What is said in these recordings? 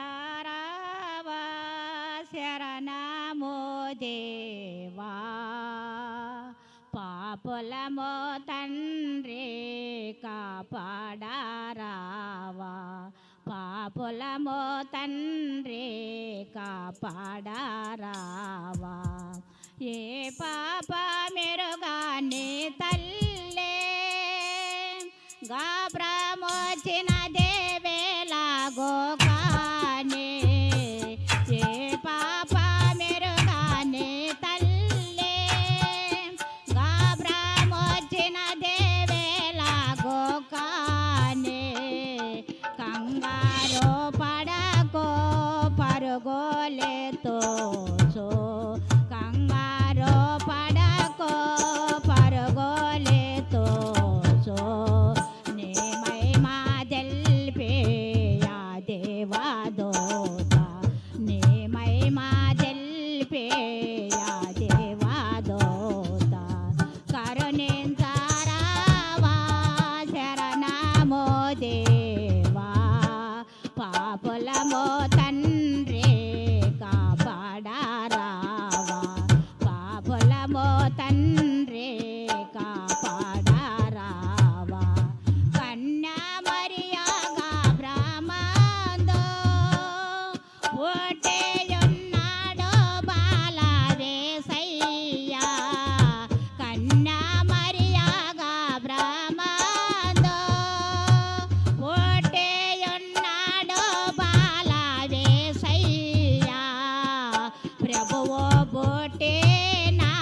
కరుణించరావా శరణము దేవా పాపులము తండ్రి కాపాడారావా పాపులము తండ్రి కాపాడారావా ఏ పాప మెరుగాని తల్లే గాబ్రమొచ్చిన దేవేలాగో కానే ఏ పాప మెరుగాని తల్లే గాబ్రమొచ్చిన దేవేలాగో కానే కంగారు పడకో పరుగోలెతో కంగారు పడకో పరుగోలెతో పాపులమో తండ్రి కాపాడారావా పాపులమో తండ్రి కాపాడారావా కన్యా మరియాగా బ్రహ్మాందో ఓటేయున్నాడో బాల వేసయ్యా కన్యా మరియాగా బ్రహ్మాందో ఓటేయున్నాడో బాల వేసయ్యా ప్రభువో బోటే నా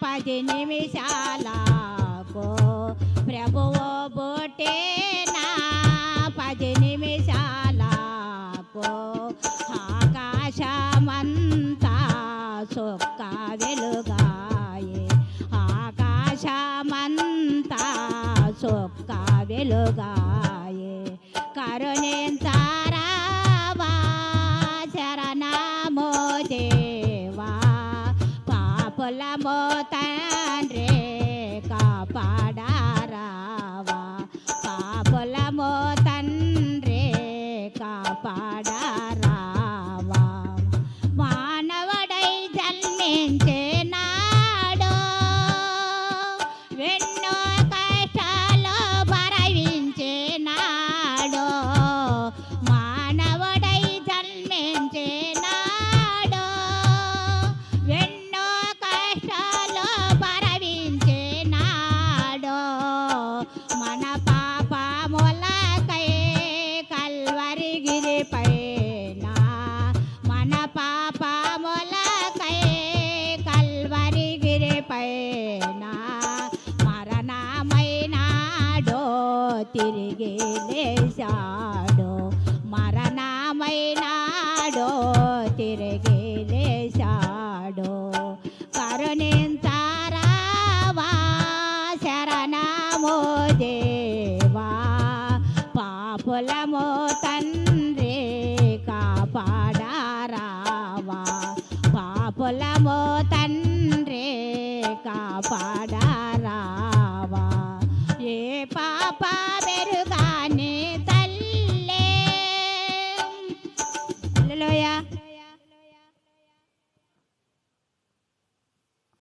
10 నిమిషాలకు ప్రభువో బోటే నా 10 నిమిషాలకు ఆకాశమంతా చొక్క వెలుగాయే ఆకాశమంతా చొక్క వెలుగాయే కరుణించరావా శరణము దేవా పాపులము తండ్రి కాపాడారావా పాపులము తండ్రి కాపాడారావా మానవుడై జన్మించే నాడు ఎన్నో కష్టాలు భరించే నాడు మానవుడై జన్మించే నాడు ఎన్నో కష్టాలు భరించే నాడు మన పాపములకై కల్వరిగిరిపైన మన పాపములకై కల్వరిగిరిపైన మరణమైనాడో తిరిగి లేచాడో మరణమైనాడో తిరిగి లేచాడో కరుణించరావా శరణము దేవా పాపులము తండ్రి కాపాడారావా పాపులము తండ్రి కాపాడారావా ఏ పాప మెరుగా